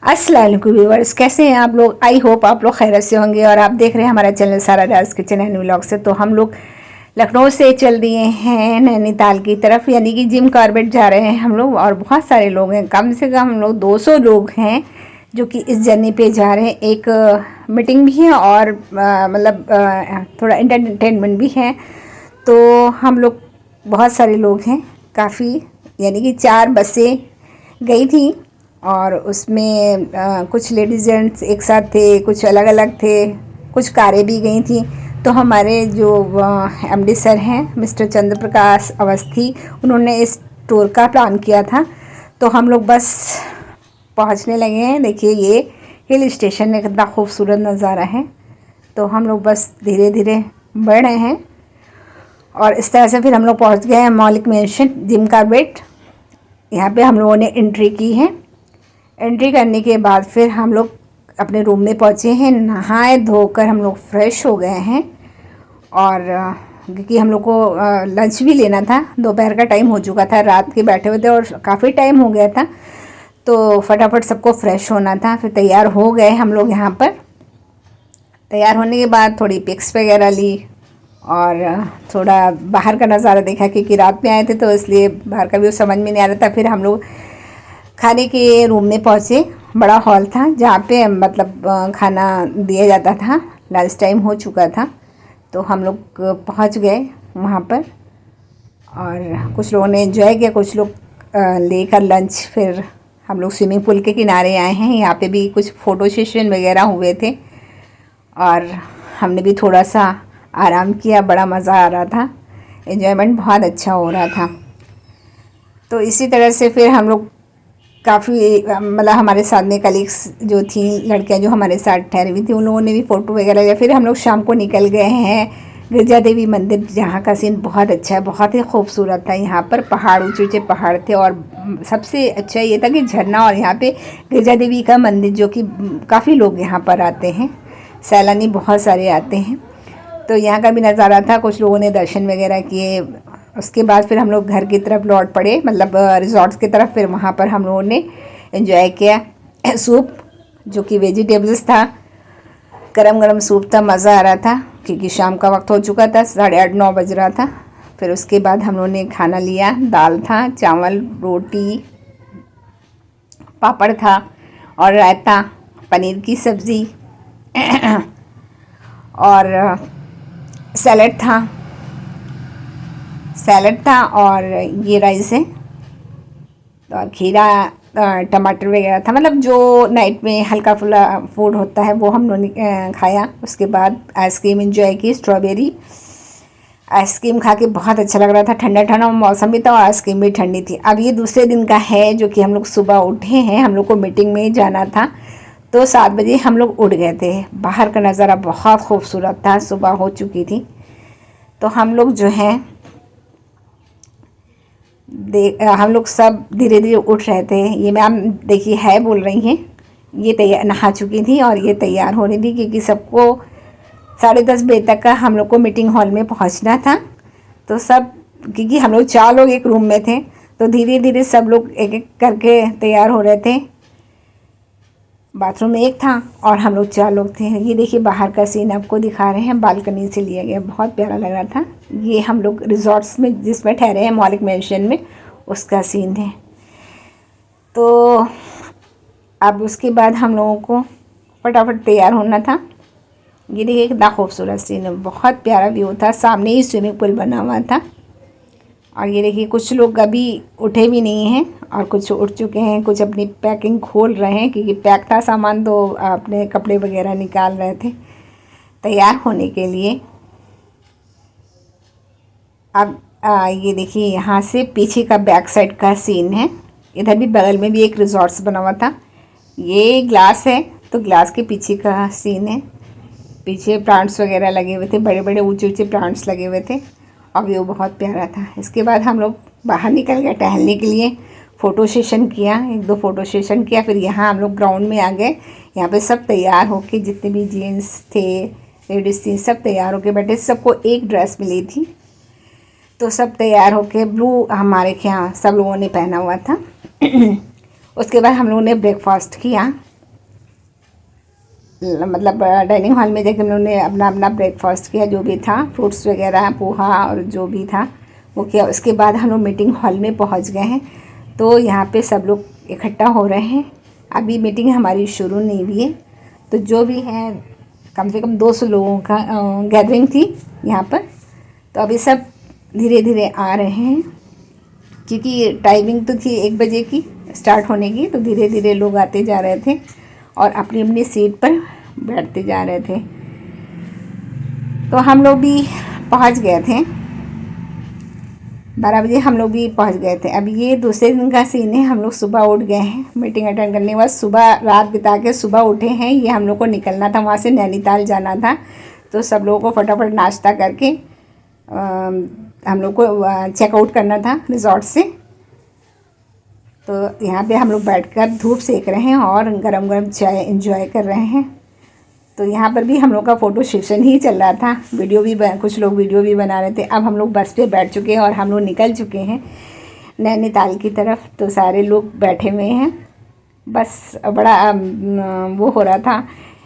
अस्सलाम वालेकुम व्यूअर्स, कैसे हैं आप लोग। आई होप आप लोग खैरियत से होंगे और आप देख रहे हैं हमारा चैनल सारा राज किचन एंड व्लॉग से। तो हम लोग लखनऊ से चल दिए हैं नैनीताल की तरफ, यानी कि जिम कॉर्बेट जा रहे हैं हम लोग। और बहुत सारे लोग हैं, कम से कम हम लोग 200 लोग हैं जो कि इस जर्नी पे जा रहे हैं। एक मीटिंग भी है और थोड़ा एंटरटेनमेंट भी है। तो हम लोग बहुत सारे लोग हैं, काफ़ी, यानी कि 4 बसें गई थी और उसमें कुछ लेडीज जेंट्स एक साथ थे, कुछ अलग अलग थे, कुछ कारें भी गई थी। तो हमारे जो एमडी सर हैं मिस्टर चंद्र प्रकाश अवस्थी, उन्होंने इस टूर का प्लान किया था। तो हम लोग बस पहुंचने लगे हैं। देखिए ये हिल स्टेशन है, कितना खूबसूरत नज़ारा है। तो हम लोग बस धीरे धीरे बढ़ रहे हैं और इस तरह से फिर हम लोग पहुंच गए हैं मौलिक मेंशन जिम कॉर्बेट। यहाँ पे हम लोगों ने एंट्री की है। एंट्री करने के बाद फिर हम लोग अपने रूम में पहुँचे हैं। नहाए धोकर हम लोग फ्रेश हो गए हैं और क्योंकि हम लोग को लंच भी लेना था, दोपहर का टाइम हो चुका था, रात के बैठे हुए थे और काफ़ी टाइम हो गया था। तो फटाफट सबको फ्रेश होना था। फिर तैयार हो गए हम लोग। यहाँ पर तैयार होने के बाद थोड़ी पिक्स वगैरह ली और थोड़ा बाहर का नज़ारा देखा, क्योंकि रात में आए थे तो इसलिए बाहर का व्यू समझ में नहीं आ रहा था। फिर हम लोग खाने के रूम में पहुँचे। बड़ा हॉल था जहाँ पे खाना दिया जाता था। लंच टाइम हो चुका था तो हम लोग पहुँच गए वहाँ पर और कुछ लोगों ने एंजॉय किया, कुछ लोग लेकर लंच। फिर हम लोग स्विमिंग पूल के किनारे आए हैं। यहाँ पे भी कुछ फ़ोटो सेशन वगैरह हुए थे और हमने भी थोड़ा सा आराम किया। बड़ा मज़ा आ रहा था, एंजॉयमेंट बहुत अच्छा हो रहा था। तो इसी तरह से फिर हम लोग काफ़ी हमारे साथ में कलीग्स जो थी, लड़कियां जो हमारे साथ ठहरी हुई थी, उन लोगों ने भी फ़ोटो वगैरह लिया। फिर हम लोग शाम को निकल गए हैं गिरजा देवी मंदिर, जहाँ का सीन बहुत अच्छा है, बहुत ही खूबसूरत था। यहाँ पर पहाड़, ऊंचे ऊंचे पहाड़ थे और सबसे अच्छा ये था कि झरना, और यहाँ पे गिरजा देवी का मंदिर जो कि काफ़ी लोग यहाँ पर आते हैं, सैलानी बहुत सारे आते हैं। तो यहाँ का भी नज़ारा था। कुछ लोगों ने दर्शन वगैरह किए। उसके बाद फिर हम लोग घर की तरफ लौट पड़े, रिजॉर्ट्स की तरफ। फिर वहाँ पर हम लोगों ने एंजॉय किया। सूप जो कि वेजिटेबल्स था, गरम गरम सूप था, मज़ा आ रहा था क्योंकि शाम का वक्त हो चुका था, 8:30-9 बज रहा था। फिर उसके बाद हम लोगों ने खाना लिया। दाल था, चावल, रोटी, पापड़ था और रायता, पनीर की सब्ज़ी और सैलड था और ये राइस है और खीरा, टमाटर वगैरह था। जो नाइट में हल्का फुल्का फूड होता है वो हम लोगों ने खाया। उसके बाद आइसक्रीम एंजॉय की, स्ट्रॉबेरी आइसक्रीम खा के बहुत अच्छा लग रहा था। ठंडा ठंडा मौसम भी था और आइसक्रीम भी ठंडी थी। अब ये दूसरे दिन का है जो कि हम लोग सुबह उठे हैं। हम लोग को मीटिंग में जाना था तो 7 बजे हम लोग उठ गए थे। बाहर का नज़ारा बहुत खूबसूरत था, सुबह हो चुकी थी। तो हम लोग जो हैं हम लोग सब धीरे धीरे उठ रहे थे। ये मैम देखिए है बोल रही हैं, ये तैयार नहा चुकी थी और ये तैयार हो रही थी क्योंकि सबको 10:30 बजे तक का हम लोग को मीटिंग हॉल में पहुंचना था। तो सब, क्योंकि हम लोग 4 लोग एक रूम में थे, तो धीरे धीरे सब लोग एक एक करके तैयार हो रहे थे। बाथरूम में एक था और हम लोग 4 लोग थे। ये देखिए बाहर का सीन आपको दिखा रहे हैं, बालकनी से लिया गया, बहुत प्यारा लग रहा था। ये हम लोग रिजॉर्ट्स में जिसमें ठहरे हैं मौलिक मेंशन में, उसका सीन है। तो अब उसके बाद हम लोगों को फटाफट तैयार होना था। ये देखिए कितना खूबसूरत सीन है, बहुत प्यारा व्यू था। सामने ही स्विमिंग पूल बना हुआ था और ये देखिए कुछ लोग अभी उठे भी नहीं हैं और कुछ उठ चुके हैं, कुछ अपनी पैकिंग खोल रहे हैं क्योंकि पैक था सामान, तो अपने कपड़े वगैरह निकाल रहे थे तैयार होने के लिए। अब ये देखिए यहाँ से पीछे का बैक साइड का सीन है। इधर भी बगल में भी एक रिजॉर्ट्स बना हुआ था। ये ग्लास है तो ग्लास के पीछे का सीन है। पीछे प्लांट्स वगैरह लगे हुए थे, बड़े बड़े ऊंचे ऊंचे प्लांट्स लगे हुए थे और व्यू बहुत प्यारा था। इसके बाद हम लोग बाहर निकल गए टहलने के लिए, फ़ोटो सेशन किया, 1-2 फ़ोटो सेशन किया। फिर यहाँ हम लोग ग्राउंड में आ गए। यहाँ पे सब तैयार होके, जितने भी जेंट्स थे, लेडीज़ थी, सब तैयार होके बैठे। सबको एक ड्रेस मिली थी तो सब तैयार होके, ब्लू हमारे यहाँ सब लोगों ने पहना हुआ था। उसके बाद हम लोगों ने ब्रेकफास्ट किया। मतलब डाइनिंग हॉल में जाके हम लोगों ने अपना अपना ब्रेकफास्ट किया, जो भी था, फ्रूट्स वगैरह, पोहा और जो भी था वो किया। उसके बाद हम लोग मीटिंग हॉल में पहुंच गए हैं। तो यहाँ पे सब लोग इकट्ठा हो रहे हैं। अभी मीटिंग हमारी शुरू नहीं हुई है, तो जो भी है कम से कम 200 लोगों का गैदरिंग थी यहाँ पर। तो अभी सब धीरे धीरे आ रहे हैं, क्योंकि टाइमिंग तो थी 1 बजे की स्टार्ट होने की। तो धीरे धीरे लोग आते जा रहे थे और अपनी अपनी सीट पर बैठते जा रहे थे। तो हम लोग भी पहुंच गए थे, 12 बजे हम लोग भी पहुंच गए थे। अब ये दूसरे दिन का सीन है। हम लोग सुबह उठ गए हैं मीटिंग अटेंड करने के बाद, सुबह रात बिता के सुबह उठे हैं। ये हम लोग को निकलना था, वहाँ से नैनीताल जाना था। तो सब लोगों को फटाफट नाश्ता करके हम लोग को चेकआउट करना था रिज़ॉर्ट से। तो यहाँ पे हम लोग बैठकर धूप सेक रहे हैं और गरम गरम चाय एंजॉय कर रहे हैं। तो यहाँ पर भी हम लोग का फ़ोटो सेशन ही चल रहा था, वीडियो भी कुछ लोग वीडियो भी बना रहे थे। अब हम लोग बस पे बैठ चुके हैं और हम लोग निकल चुके हैं नैनीताल की तरफ। तो सारे लोग बैठे हुए हैं, बस बड़ा वो हो रहा था,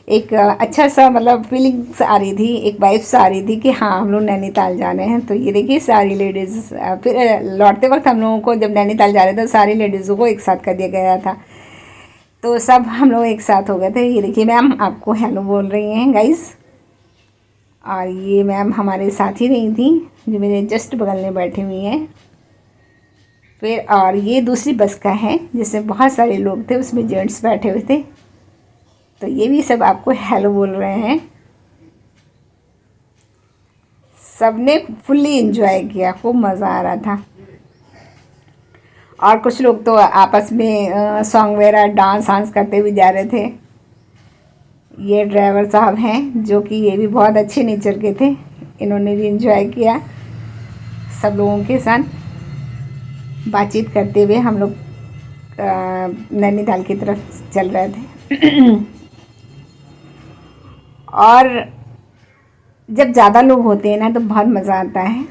एक अच्छा सा मतलब फीलिंग्स आ रही थी, एक वाइब्स आ रही थी कि हाँ हम लोग नैनीताल जा रहे हैं। तो ये देखिए सारी लेडीज़, फिर लौटते वक्त हम लोगों को जब नैनीताल जा रहे थे सारी लेडीज़ों को एक साथ कर दिया गया था। तो सब हम लोग एक साथ हो गए थे। ये देखिए मैम आपको हेलो बोल रही हैं गाइस। और ये मैम हमारे साथ ही नहीं थी, जो मेरे जस्ट बगल में बैठी हुई हैं। फिर और ये दूसरी बस का है जिसमें बहुत सारे लोग थे, उसमें जेंट्स बैठे हुए थे। तो ये भी सब आपको हेलो बोल रहे हैं। सबने फुल्ली एंजॉय किया, खूब मज़ा आ रहा था। और कुछ लोग तो आपस में सॉन्ग वगैरह डांस वांस करते हुए जा रहे थे। ये ड्राइवर साहब हैं जो कि ये भी बहुत अच्छे नेचर के थे, इन्होंने भी एंजॉय किया सब लोगों के साथ। बातचीत करते हुए हम लोग नैनीताल की तरफ चल रहे थे। और जब ज़्यादा लोग होते हैं ना तो बहुत मज़ा आता है,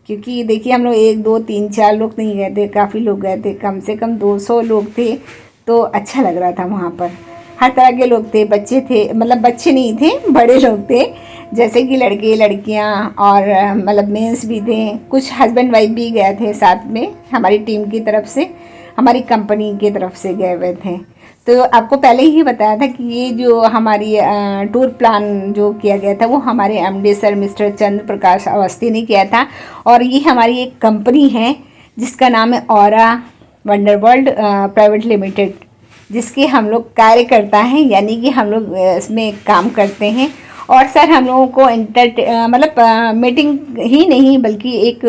क्योंकि देखिए हम लोग 1 2 3 4 लोग नहीं गए थे, काफ़ी लोग गए थे, कम से कम 200 लोग थे। तो अच्छा लग रहा था। वहाँ पर हर तरह के लोग थे, बच्चे थे, मतलब बच्चे नहीं थे, बड़े लोग थे, जैसे कि लड़के लड़कियाँ और मतलब मेंस भी थे, कुछ हस्बैंड वाइफ भी गए थे साथ में। हमारी टीम की तरफ से, हमारी कंपनी की तरफ से गए हुए थे। तो आपको पहले ही बताया था कि ये जो हमारी टूर प्लान जो किया गया था वो हमारे एमडी सर मिस्टर चंद्र प्रकाश अवस्थी ने किया था। और ये हमारी एक कंपनी है जिसका नाम है ऑरा वंडरवर्ल्ड प्राइवेट लिमिटेड, जिसके हम लोग कार्यकर्ता हैं, यानी कि हम लोग इसमें काम करते हैं। और सर हम लोगों को मतलब मीटिंग ही नहीं बल्कि एक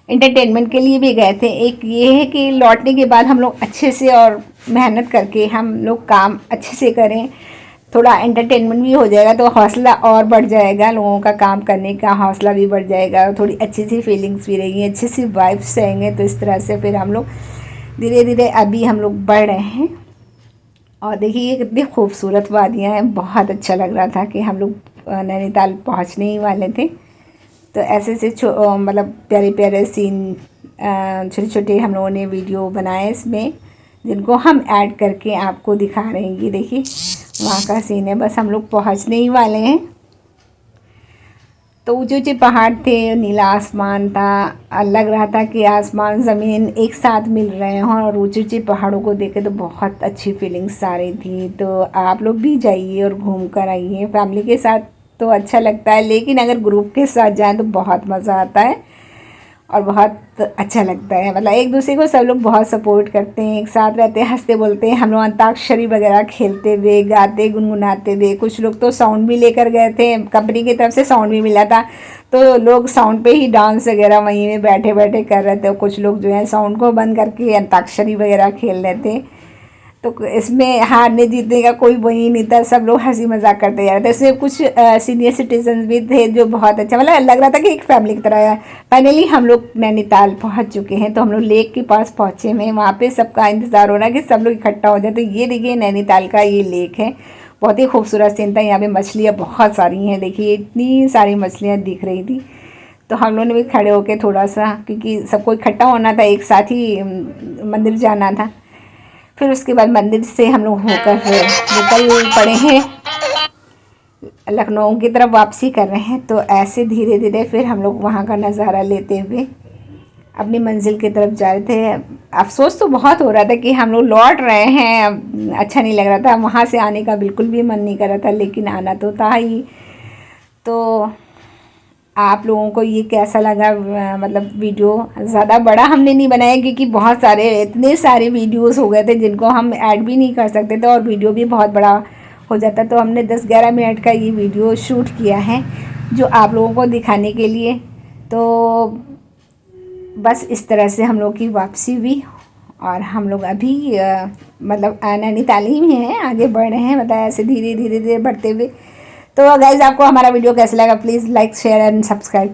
एंटरटेनमेंट के लिए भी गए थे। एक ये है कि लौटने के बाद हम लोग अच्छे से और मेहनत करके हम लोग काम अच्छे से करें, थोड़ा एंटरटेनमेंट भी हो जाएगा तो हौसला और बढ़ जाएगा, लोगों का काम करने का हौसला भी बढ़ जाएगा, थोड़ी अच्छी सी फीलिंग्स भी रहेंगी, अच्छी सी वाइब्स रहेंगे। तो इस तरह से फिर हम लोग धीरे धीरे अभी हम लोग बढ़ रहे हैं। और देखिए ये कितनी खूबसूरत वादियाँ हैं, बहुत अच्छा लग रहा था कि हम लोग नैनीताल पहुँचने ही वाले थे। तो ऐसे से मतलब प्यारे प्यारे सीन छोटे छोटे हम लोगों ने वीडियो बनाए इसमें, जिनको हम ऐड करके आपको दिखा रहे हैं। ये देखिए वहाँ का सीन है, बस हम लोग पहुँचने ही वाले हैं। तो ऊँचे ऊँचे पहाड़ थे, नीला आसमान था, लग रहा था कि आसमान ज़मीन एक साथ मिल रहे हों। और ऊँचे ऊँचे पहाड़ों को देखे तो बहुत अच्छी फीलिंग्स आ रही थी। तो आप लोग भी जाइए और घूम कर आइए। फैमिली के साथ तो अच्छा लगता है, लेकिन अगर ग्रुप के साथ जाएं तो बहुत मज़ा आता है और बहुत अच्छा लगता है। मतलब एक दूसरे को सब लोग बहुत सपोर्ट करते हैं, एक साथ रहते हैं, हंसते बोलते हैं। हम लोग अंताक्षरी वगैरह खेलते हुए, गाते गुनगुनाते हुए, कुछ लोग तो साउंड भी लेकर गए थे, कंपनी की तरफ से साउंड भी मिला था। तो लोग साउंड पे ही डांस वगैरह वहीं में बैठे बैठे कर रहे थे। कुछ लोग जो है साउंड को बंद करके अंताक्षरी वगैरह खेल रहे थे। तो इसमें हारने जीतने का कोई वही नहीं था, सब लोग हंसी मजाक करते जा रहे थे। इसमें कुछ सीनियर सिटीजन भी थे जो बहुत अच्छा, मतलब लग रहा था कि एक फैमिली की तरह है। फाइनली हम लोग नैनीताल पहुंच चुके हैं। तो हम लोग लेक के पास पहुंचे हैं, वहाँ पे सबका इंतज़ार हो रहा है कि सब लोग इकट्ठा हो जाए। तो ये देखिए नैनीताल का ये लेक है, बहुत ही खूबसूरत सीन था। यहाँ पर मछलियाँ बहुत सारी हैं, देखिए इतनी सारी मछलियाँ दिख रही थी। तो हम लोगों ने भी खड़े होकर थोड़ा सा, क्योंकि सबको इकट्ठा होना था, एक साथ ही मंदिर जाना था। फिर उसके बाद मंदिर से हम लोग होकर निकल पड़े हैं लखनऊ की तरफ वापसी कर रहे हैं। तो ऐसे धीरे धीरे फिर हम लोग वहाँ का नज़ारा लेते हुए अपनी मंजिल की तरफ जा रहे थे। अफसोस तो बहुत हो रहा था कि हम लोग लौट रहे हैं, अच्छा नहीं लग रहा था, वहाँ से आने का बिल्कुल भी मन नहीं कर रहा था, लेकिन आना तो था ही। तो आप लोगों को ये कैसा लगा, मतलब वीडियो ज़्यादा बड़ा हमने नहीं बनाया क्योंकि बहुत सारे इतने सारे वीडियोस हो गए थे जिनको हम ऐड भी नहीं कर सकते थे और वीडियो भी बहुत बड़ा हो जाता। तो हमने 10-11 मिनट का ये वीडियो शूट किया है जो आप लोगों को दिखाने के लिए। तो बस इस तरह से हम लोग की वापसी हुई और हम लोग अभी मतलब नैनीताल ही में हैं, आगे बढ़ रहे हैं, मतलब ऐसे धीरे धीरे धीरे बढ़ते हुए। तो गाइज़ आपको हमारा वीडियो कैसा लगा, please like share and subscribe.